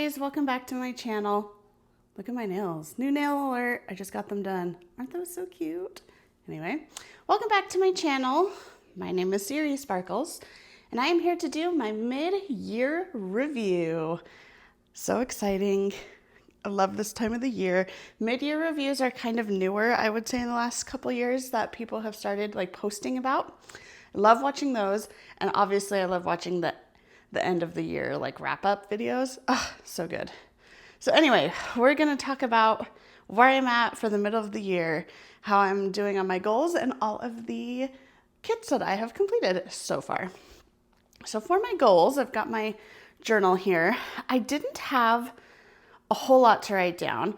guys, welcome back to my channel. Look at my nails. New nail alert. I just got them done. Aren't those so cute? Anyway, welcome back to my channel. My name is SeriSparkles, and I am here to do my mid-year review. So exciting. I love this time of the year. Mid-year reviews are kind of newer, I would say, in the last couple years that people have started posting about. I love watching those, and obviously I love watching the end of the year wrap-up videos. Oh, so good. So anyway, we're gonna talk about where I'm at for the middle of the year, how I'm doing on my goals, and all of the kits that I have completed so far. So for my goals, I've got my journal here. I didn't have a whole lot to write down.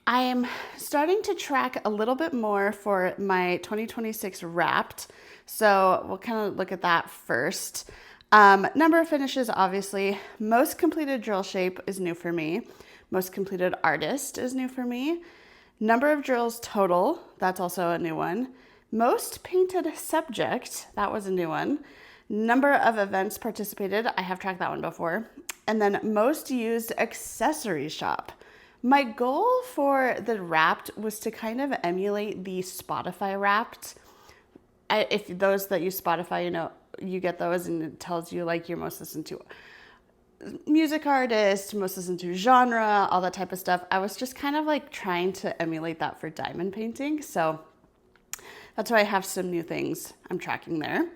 I am starting to track a little bit more for my 2026 Wrapped. So we'll kind of look at that first. Number of finishes, obviously. Most completed drill shape is new for me. Most completed artist is new for me. Number of drills total, that's also a new one. Most painted subject, that was a new one. Number of events participated, I have tracked that one before. And then most used accessory shop. My goal for the Wrapped was to kind of emulate the Spotify Wrapped. If those that use Spotify, you know, you get those and it tells you your most listened to music artist, most listened to genre, all that type of stuff. I was just kind of trying to emulate that for diamond painting. So that's why I have some new things I'm tracking there.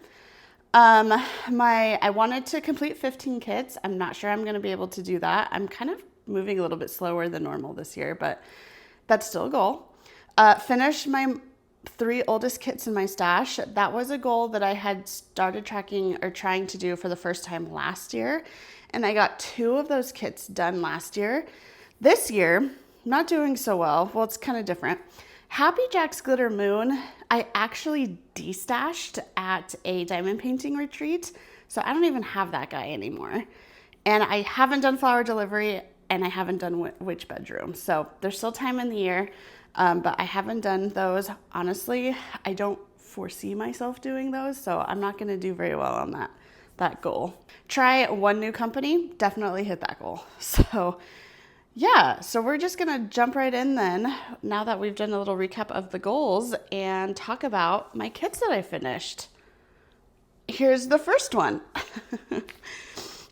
I wanted to complete 15 kits. I'm not sure I'm going to be able to do that. I'm kind of moving a little bit slower than normal this year, but that's still a goal. Finish my 3 oldest kits in my stash. That was a goal that I had started tracking or trying to do for the first time last year. And I got 2 of those kits done last year. This year, not doing so well. Well, it's kind of different. Happy Jack's Glitter Moon, I actually destashed at a diamond painting retreat. So I don't even have that guy anymore. And I haven't done Flower Delivery and I haven't done Witch Bedroom. So there's still time in the year. But I haven't done those. Honestly, I don't foresee myself doing those, so I'm not going to do very well on that goal. Try one new company, definitely hit that goal. So yeah, so we're just going to jump right in then, now that we've done a little recap of the goals, and talk about my kits that I finished. Here's the first one.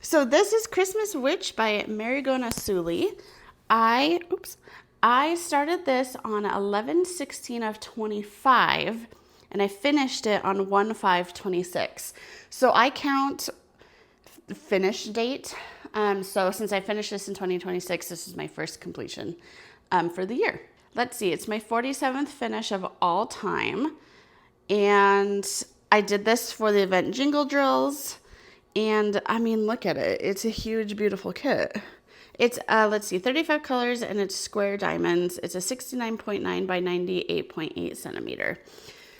So this is Christmas Witch by Marigona Suli. I started this on 11/16 of 25 and I finished it on 1/5/26. So I count finish date. So since I finished this in 2026, this is my first completion for the year. Let's see, it's my 47th finish of all time. And I did this for the event Jingle Drills. And I mean, look at it. It's a huge, beautiful kit. It's, 35 colors and it's square diamonds. It's a 69.9 by 98.8 centimeter.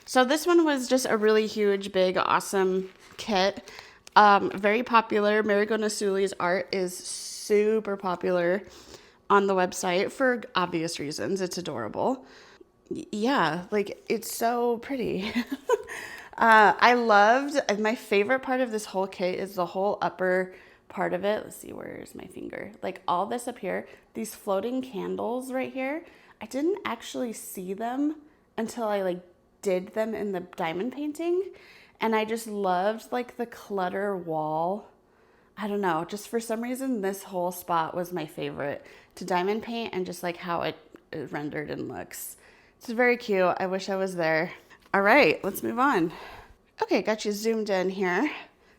So this one was just a really huge, big, awesome kit. Very popular. Marigona Suli's art is super popular on the website for obvious reasons. It's adorable. Yeah, it's so pretty. I loved, my favorite part of this whole kit is the whole upper part of it. Let's see, where's my finger? All this up here, these floating candles right here, I didn't actually see them until I did them in the diamond painting. And I just loved the clutter wall. I don't know, just for some reason, this whole spot was my favorite to diamond paint, and just how it rendered and looks. It's very cute. I wish I was there. All right, let's move on. Okay, got you zoomed in here.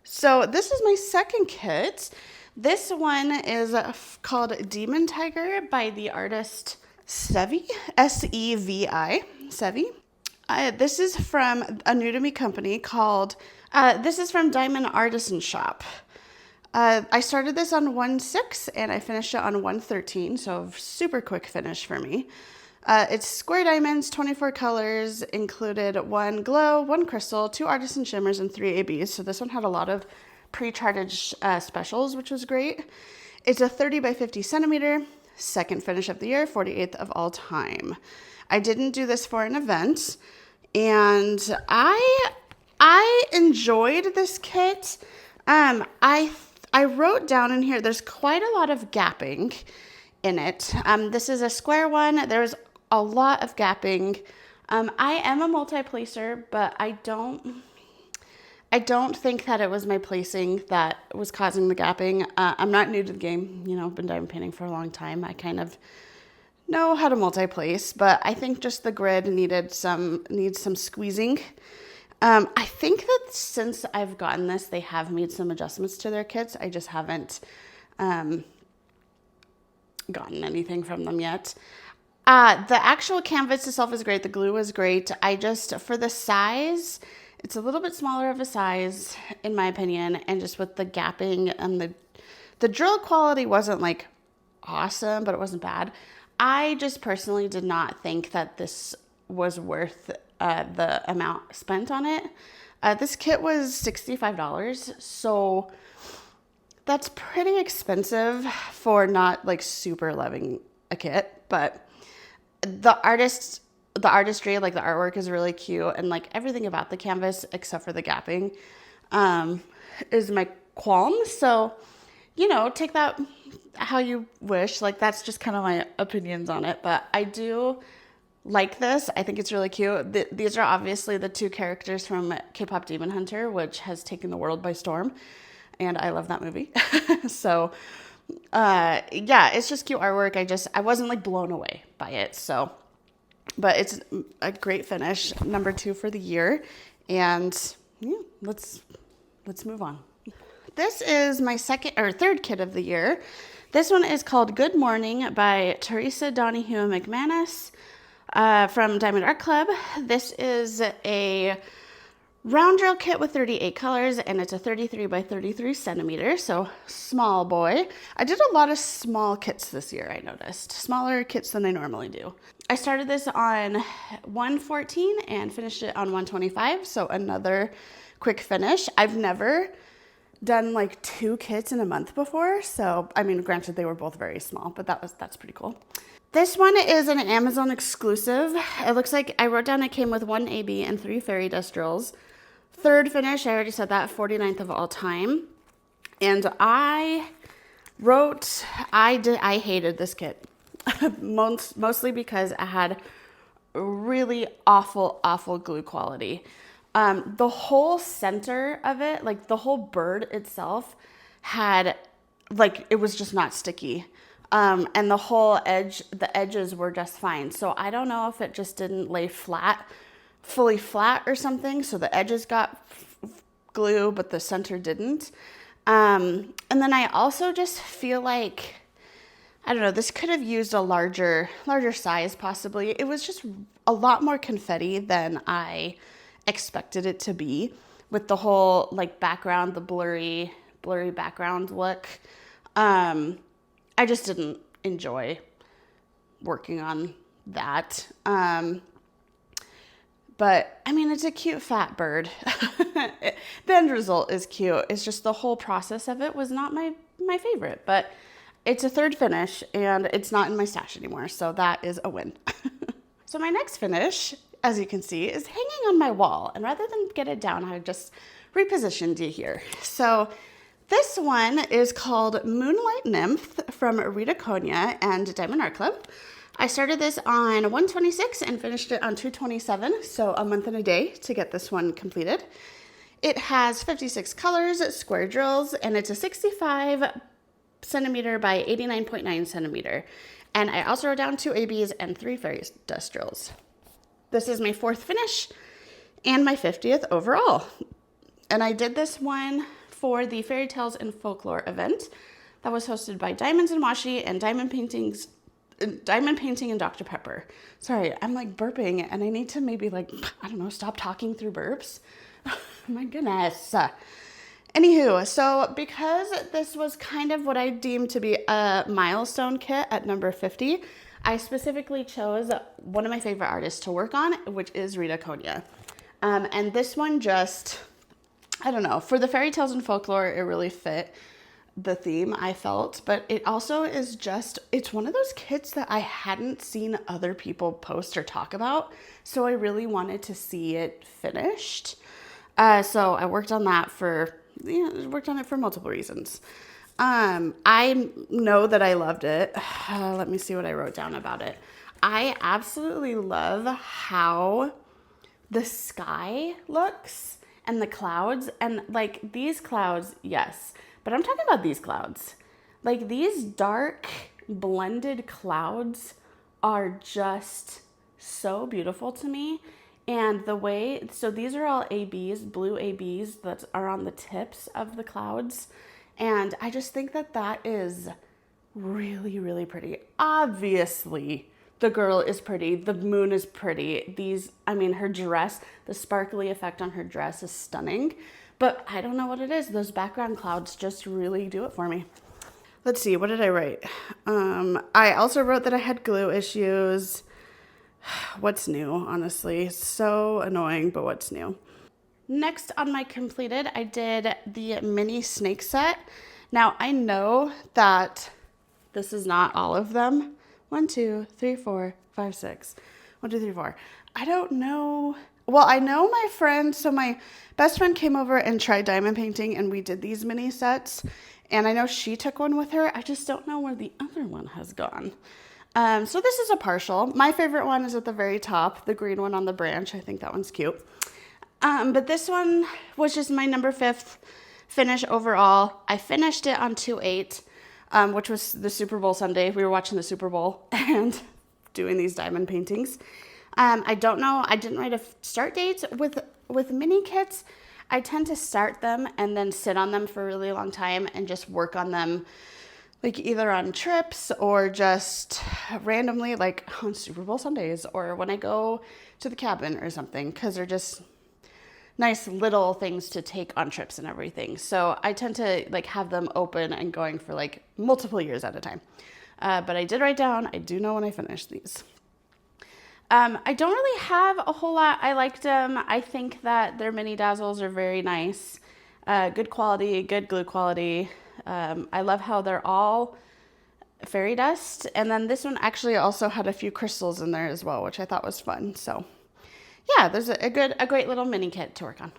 So this is my second kit. This one is called Demon Tiger by the artist Sevi, S-E-V-I, Sevi. This is from a new to me company called, this is from Diamond Artisan Shop. I started this on 1/6 and I finished it on 1/13, so super quick finish for me. It's square diamonds, 24 colors, included 1 glow, 1 crystal, 2 artisan shimmers, and 3 ABs. So this one had a lot of pre-charted specials, which was great. It's a 30 by 50 centimeter, second finish of the year, 48th of all time. I didn't do this for an event, and I enjoyed this kit. I I wrote down in here, there's quite a lot of gapping in it. This is a square one. There's a lot of gapping. I am a multi-placer, but I don't think that it was my placing that was causing the gapping. I'm not new to the game. You know, I've been diamond painting for a long time. I kind of know how to multi-place, but I think just the grid needs some squeezing. I think that since I've gotten this, they have made some adjustments to their kits. I just haven't gotten anything from them yet. The actual canvas itself is great. The glue is great. For the size, it's a little bit smaller of a size, in my opinion, and just with the gapping and the drill quality wasn't like awesome, but it wasn't bad. I just personally did not think that this was worth the amount spent on it. This kit was $65, so that's pretty expensive for not like super loving a kit, but the artistry, like the artwork is really cute, and like everything about the canvas except for the gapping is my qualm. So, you know, take that how you wish. Like that's just kind of my opinions on it, but I do like this. I think it's really cute. These are obviously the two characters from K-pop Demon Hunter, which has taken the world by storm, and I love that movie. So yeah, it's just cute artwork. I wasn't like blown away by it. So, but it's a great finish, number 2 for the year. And yeah, let's move on. This is my third kit of the year. This one is called Good Morning by Teresa Donahue McManus from Diamond Art Club. This is a round drill kit with 38 colors, and it's a 33 by 33 centimeter, so small boy. I did a lot of small kits this year, I noticed. Smaller kits than I normally do. I started this on 114 and finished it on 125, so another quick finish. I've never done like 2 kits in a month before, so I mean, granted they were both very small, but that's pretty cool. This one is an Amazon exclusive. It looks like I wrote down it came with 1 AB and 3 fairy dust drills. Third finish, I already said that, 49th of all time. And I hated this kit. Mostly because it had really awful glue quality. The whole center of it, like the whole bird itself had, like, it was just not sticky. And the whole the edges were just fine. So I don't know if it just didn't lay fully flat or something. So the edges got glue, but the center didn't. And then I also just feel like, I don't know, this could have used a larger size possibly. It was just a lot more confetti than I expected it to be, with the whole like background, the blurry background look. I just didn't enjoy working on that. But I mean, it's a cute fat bird. The end result is cute. It's just the whole process of it was not my favorite, but it's a third finish and it's not in my stash anymore. So that is a win. So my next finish, as you can see, is hanging on my wall. And rather than get it down, I just repositioned it here. So this one is called Moonlight Nymph from Rita Konya and Diamond Art Club. I started this on 126 and finished it on 227, so a month and a day to get this one completed. It has 56 colors, square drills, and it's a 65 centimeter by 89.9 centimeter. And I also wrote down 2 ABs and 3 fairy dust drills. This is my 4th finish and my 50th overall. And I did this one for the Fairy Tales and Folklore event that was hosted by Diamonds and Washi and Diamond Painting and Dr. Pepper. Sorry, I'm like burping and I need to maybe like, I don't know, stop talking through burps. My goodness. Anywho, so because this was kind of what I deemed to be a milestone kit at number 50, I specifically chose one of my favorite artists to work on, which is Rita Konya. And this one just, I don't know, for the Fairy Tales and Folklore, it really fit the theme, I felt, but it also is just, it's one of those kits that I hadn't seen other people post or talk about, so I really wanted to see it finished. So I worked on that for, I worked on it for multiple reasons. I know that I loved it. Let me see what I wrote down about it. I absolutely love how the sky looks and the clouds, and like these clouds, yes, but I'm talking about these clouds. Like these dark blended clouds are just so beautiful to me. And the way, so these are all ABs, blue ABs that are on the tips of the clouds. And I just think that that is really, really pretty. Obviously, the girl is pretty. The moon is pretty. Her dress, the sparkly effect on her dress is stunning. But I don't know what it is. Those background clouds just really do it for me. Let's see, what did I write? I also wrote that I had glue issues. What's new, honestly? So annoying, but what's new? Next on my completed, I did the mini snake set. Now, I know that this is not all of them. 1, 2, 3, 4, 5, 6. 1, 2, 3, 4. I don't know. Well, I know my friend, so my best friend came over and tried diamond painting, and we did these mini sets. And I know she took one with her. I just don't know where the other one has gone. So this is a partial. My favorite one is at the very top, the green one on the branch. I think that one's cute. But this one was just my number 5th finish overall. I finished it on 2/8, which was the Super Bowl Sunday. We were watching the Super Bowl and doing these diamond paintings. I don't know. I didn't write a start date with mini kits. I tend to start them and then sit on them for a really long time and just work on them, like either on trips or just randomly, like on Super Bowl Sundays or when I go to the cabin or something, because they're just nice little things to take on trips and everything. So I tend to like have them open and going for like multiple years at a time. But I did write down, I do know when I finished these. I don't really have a whole lot. I liked them. I think that their mini dazzles are very nice. Good quality, good glue quality. I love how they're all fairy dust. And then this one actually also had a few crystals in there as well, which I thought was fun. So yeah, there's a great little mini kit to work on.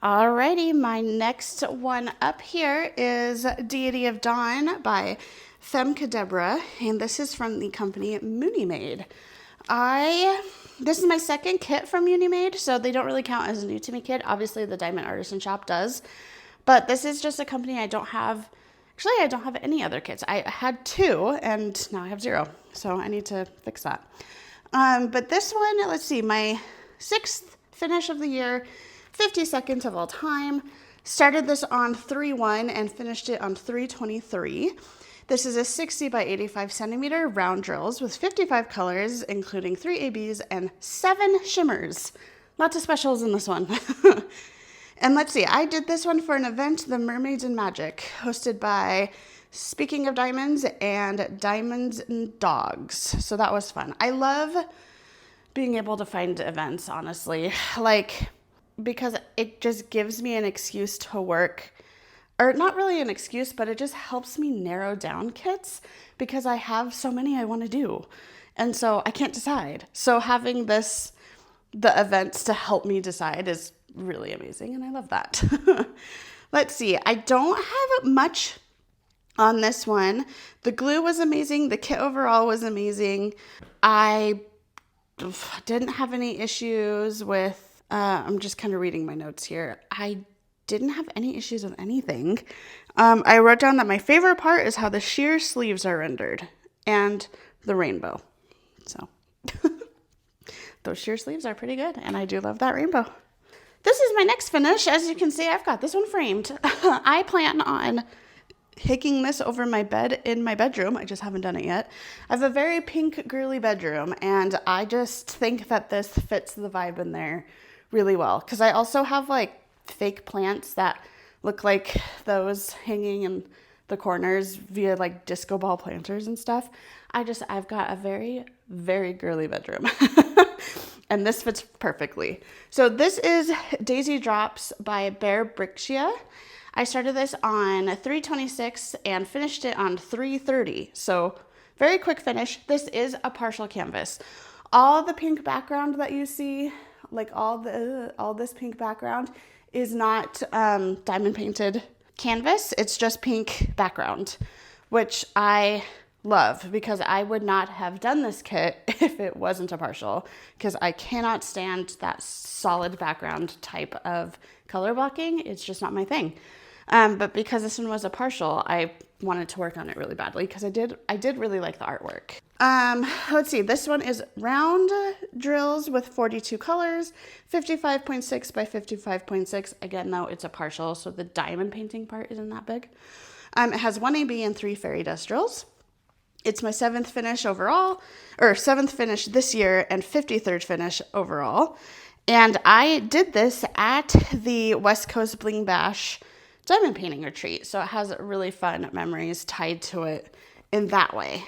Alrighty, my next one up here is Deity of Dawn by Femcadebra, and this is from the company Moonimade. This is my second kit from Unimade, so they don't really count as a new to me kit. Obviously, the Diamond Artisan Shop does, but this is just a company I don't have. Actually, I don't have any other kits. I had 2, and now I have 0, so I need to fix that. But this one, let's see, my 6th finish of the year, 52nd of all time. Started this on 3/1 and finished it on 3/23. This is a 60 by 85 centimeter round drills with 55 colors, including 3 ABs and 7 shimmers. Lots of specials in this one. And let's see, I did this one for an event, the Mermaids and Magic, hosted by Speaking of Diamonds and Diamonds and Dogs. So that was fun. I love being able to find events, honestly, because it just gives me an excuse to work. Or not really an excuse, but it just helps me narrow down kits because I have so many I want to do. And so I can't decide. So having the events to help me decide is really amazing, and I love that. Let's see. I don't have much on this one. The glue was amazing. The kit overall was amazing. I didn't have any issues with, I'm just kind of reading my notes here. I didn't have any issues with anything. I wrote down that my favorite part is how the sheer sleeves are rendered and the rainbow. So those sheer sleeves are pretty good, and I do love that rainbow. This is my next finish. As you can see, I've got this one framed. I plan on hanging this over my bed in my bedroom. I just haven't done it yet. I have a very pink girly bedroom, and I just think that this fits the vibe in there really well, because I also have like fake plants that look like those hanging in the corners via like disco ball planters and stuff. I've got a very, very girly bedroom. And this fits perfectly. So this is Daisy Drops by Bear Brixia. I started this on 3/26 and finished it on 3/30. So very quick finish. This is a partial canvas. All the pink background that you see like all this pink background is not diamond painted canvas. It's just pink background, which I love because I would not have done this kit if it wasn't a partial, because I cannot stand that solid background type of color blocking. It's just not my thing. But because this one was a partial, I wanted to work on it really badly because I did really like the artwork. Let's see, this one is round drills with 42 colors, 55.6 by 55.6. Again, though, it's a partial, so the diamond painting part isn't that big. It has 1 AB and 3 fairy dust drills. It's my 7th finish overall, or 7th finish this year and 53rd finish overall. And I did this at the West Coast Bling Bash diamond painting retreat. So it has really fun memories tied to it in that way.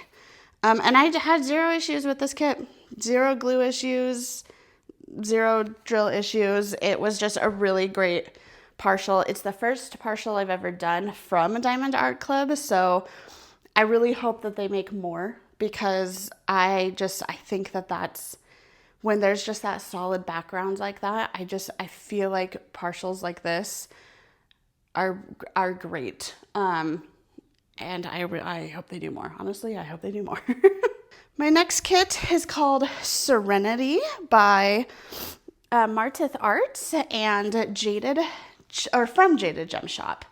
And I had 0 issues with this kit, 0 glue issues, 0 drill issues. It was just a really great partial. It's the first partial I've ever done from a Diamond Art Club. So I really hope that they make more, because I think that that's when there's just that solid background like that. I feel like partials like this are great. And I hope they do more. Honestly, I hope they do more. My next kit is called Serenity by Martith Arts and from Jaded Gem Shop.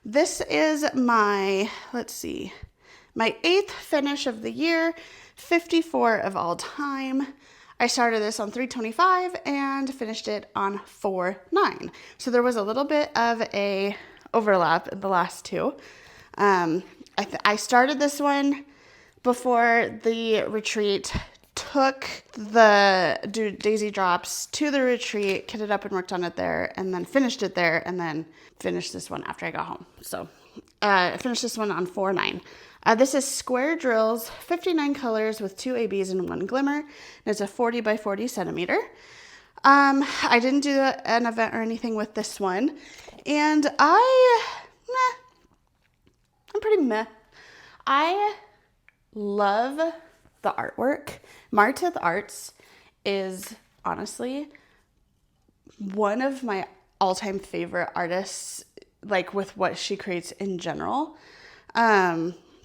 This is my 8th finish of the year, 54 of all time. I started this on 3/25 and finished it on 4/9. So there was a little bit of a overlap in the last two. I started this one before the retreat, took the daisy drops to the retreat, kitted up and worked on it there, and then finished it there, and then finished this one after I got home. So I finished this one on 4/9. This is square drills, 59 colors with 2 ABs and 1 glimmer. And it's a 40 by 40 centimeter. I didn't do an event or anything with this one. And I'm pretty meh. I love the artwork. Martith Arts is honestly one of my all-time favorite artists, like with what she creates in general.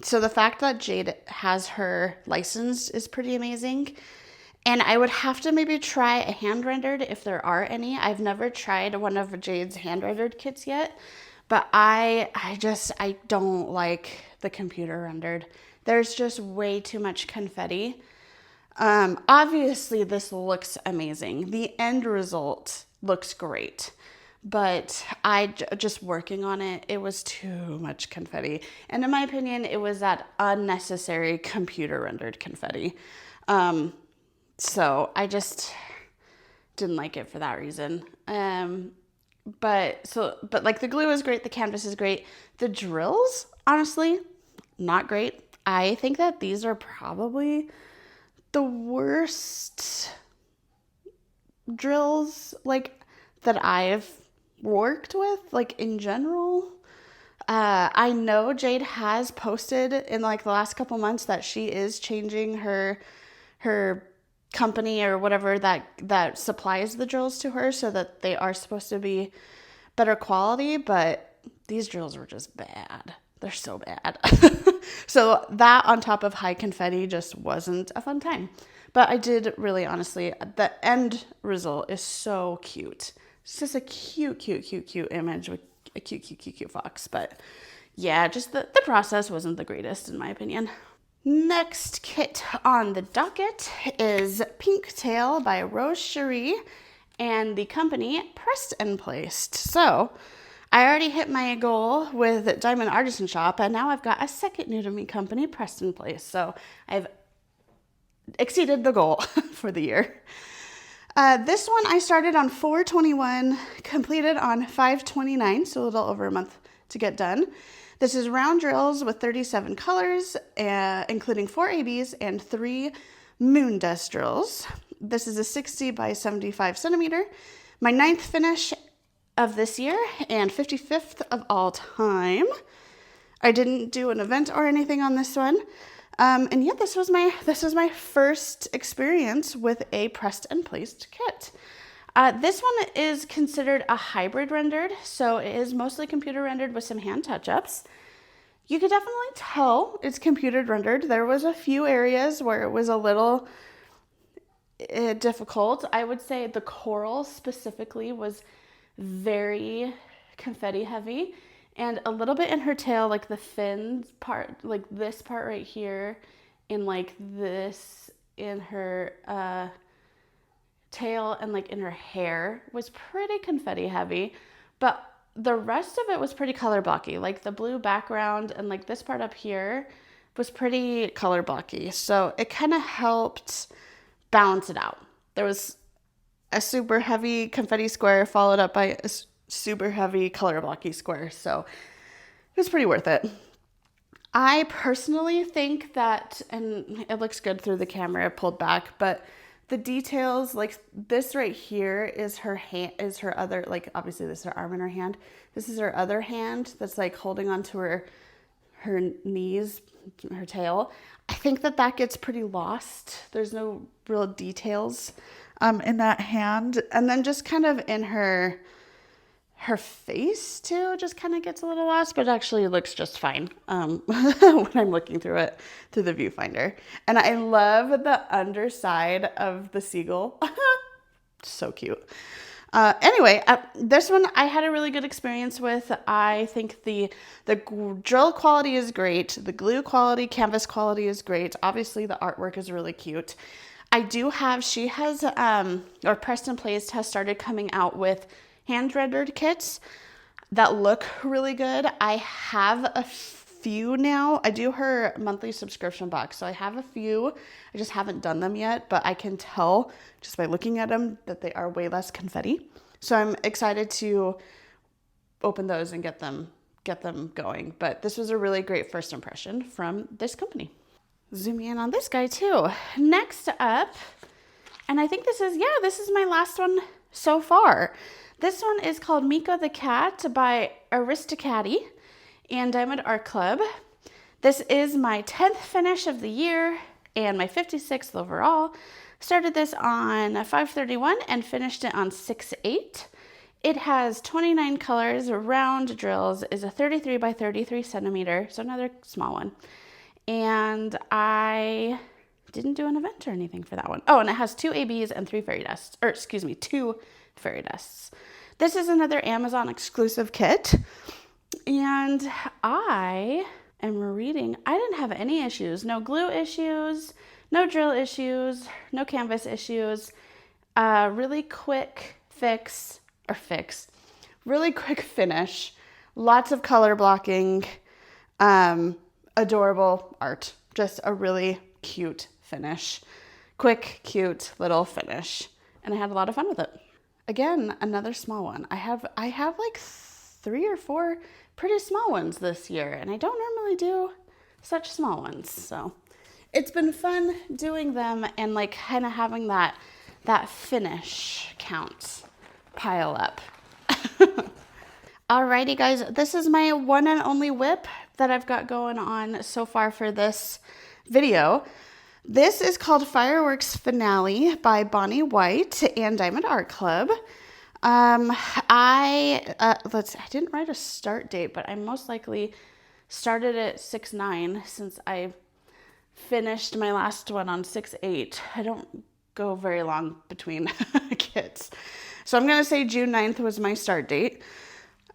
So the fact that Jade has her licensed is pretty amazing. And I would have to maybe try a hand-rendered if there are any. I've never tried one of Jade's hand-rendered kits yet, but I don't like the computer rendered. There's just way too much confetti. Obviously this looks amazing. The end result looks great. But just working on it, it was too much confetti. And in my opinion, it was that unnecessary computer rendered confetti. So I just didn't like it for that reason. But like the glue is great. The canvas is great. The drills, honestly, not great. I think that these are probably the worst drills like that I've worked with, like in general. I know Jade has posted in like the last couple months that she is changing her company or whatever that supplies the drills to her, so that they are supposed to be better quality, but these drills were just bad. They're so bad. So that on top of high confetti just wasn't a fun time. But I did really, honestly, the end result is so cute. It's just a cute image with a cute fox. But yeah, just the process wasn't the greatest in my opinion. Next kit on the docket is Pink Tail by Rose Cherie and the company Pressed and Placed. So I already hit my goal with Diamond Artisan Shop, and now I've got a second new to me company, Pressed and Placed. So I've exceeded the goal for the year. This one I started on 4/21, completed on 5/29, so a little over a month to get done. This is round drills with 37 colors, including 4 ABs and 3 moon dust drills. This is a 60 by 75 centimeter. My 9th finish of this year and 55th of all time. I didn't do an event or anything on this one. And yeah, this was my first experience with a pressed and placed kit. This one is considered a hybrid rendered, so it is mostly computer rendered with some hand touch-ups. You could definitely tell it's computer rendered. There was a few areas where it was a little difficult. I would say the coral specifically was very confetti heavy, and a little bit in her tail, like the fin part, like this part right here, and like this in her tail, and like in her hair was pretty confetti heavy, but the rest of it was pretty color blocky. Like the blue background and like this part up here was pretty color blocky, so it kind of helped balance it out. There was a super heavy confetti square followed up by a super heavy color blocky square, so it was pretty worth it. I personally think that, and it looks good through the camera pulled back, but the details, like this right here is her hand, is her other, like obviously this is her arm and her hand. This is her other hand that's like holding onto her knees, her tail. I think that gets pretty lost. There's no real details in that hand. And then just kind of in her face too, just kind of gets a little lost, but actually looks just fine when I'm looking through it through the viewfinder. And I love the underside of the seagull. So cute. Anyway, this one I had a really good experience with. I think the drill quality is great. The glue quality, canvas quality is great. Obviously the artwork is really cute. I do have, she has, or Preston Placed has started coming out with hand rendered kits that look really good. I have a few now. I do her monthly subscription box, so I have a few. I just haven't done them yet, but I can tell just by looking at them that they are way less confetti. So I'm excited to open those and get them going. But this was a really great first impression from this company. Zoom in on this guy too. Next up, and I think this is my last one so far. This one is called Meko the Cat by Aristocati and Diamond Art Club. This is my 10th finish of the year and my 56th overall. Started this on 5/31 and finished it on 6/8. It has 29 colors, round drills, is a 33 by 33 centimeter, so another small one. And I didn't do an event or anything for that one. Oh, and it has 2 ABs and 3 fairy dusts, or excuse me, 2 fairy dusts. This is another Amazon exclusive kit, and I am reading, I didn't have any issues, no glue issues, no drill issues, no canvas issues, really quick really quick finish, lots of color blocking, adorable art, just a really cute finish, quick, cute little finish, and I had a lot of fun with it. Again, another small one. I have like 3 or 4 pretty small ones this year, and I don't normally do such small ones. So it's been fun doing them and like kind of having that finish count pile up. Alrighty guys, this is my one and only whip that I've got going on so far for this video. This is called Fireworks Finale by Bonnie White and Diamond Art Club. I didn't write a start date, but I most likely started at 6/9 since I finished my last one on 6/8. I don't go very long between kits. So I'm going to say June 9th was my start date.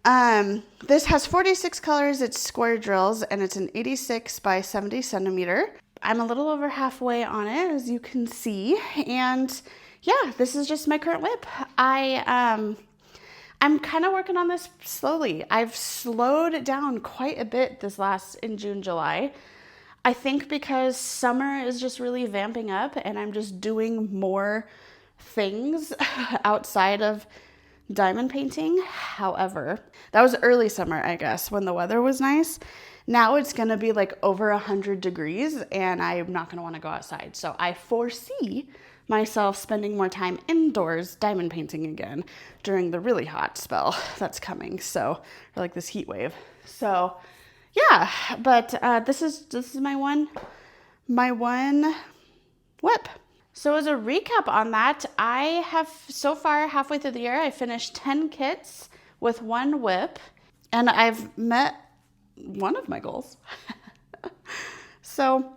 This has 46 colors, it's square drills, and it's an 86 by 70 centimeter. I'm a little over halfway on it, as you can see, and yeah, this is just my current whip. I'm kind of working on this slowly. I've slowed it down quite a bit in June, July. I think because summer is just really vamping up and I'm just doing more things outside of diamond painting. However, that was early summer, I guess, when the weather was nice. Now it's going to be like over 100 degrees and I'm not going to want to go outside. So I foresee myself spending more time indoors diamond painting again during the really hot spell that's coming. So, or like this heat wave. So yeah, but this is my one whip. So as a recap on that, I have so far halfway through the year, I finished 10 kits with 1 whip, and I've met one of my goals. So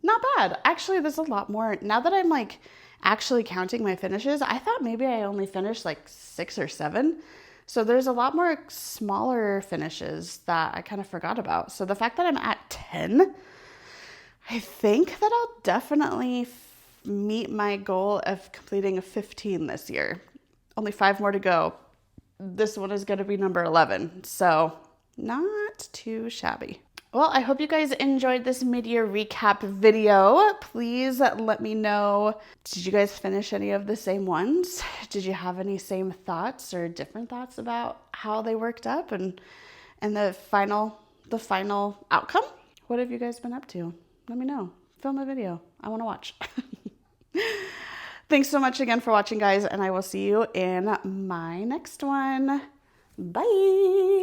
not bad. Actually, there's a lot more. Now that I'm like actually counting my finishes, I thought maybe I only finished like 6 or 7. So there's a lot more smaller finishes that I kind of forgot about. So the fact that I'm at 10, I think that I'll definitely meet my goal of completing a 15 this year. Only 5 more to go. This one is going to be number 11. So not too shabby. Well, I hope you guys enjoyed this mid-year recap video. Please let me know, did you guys finish any of the same ones? Did you have any same thoughts or different thoughts about how they worked up and the final outcome? What have you guys been up to? Let me know. Film a video. I want to watch. Thanks so much again for watching, guys, and I will see you in my next one. Bye.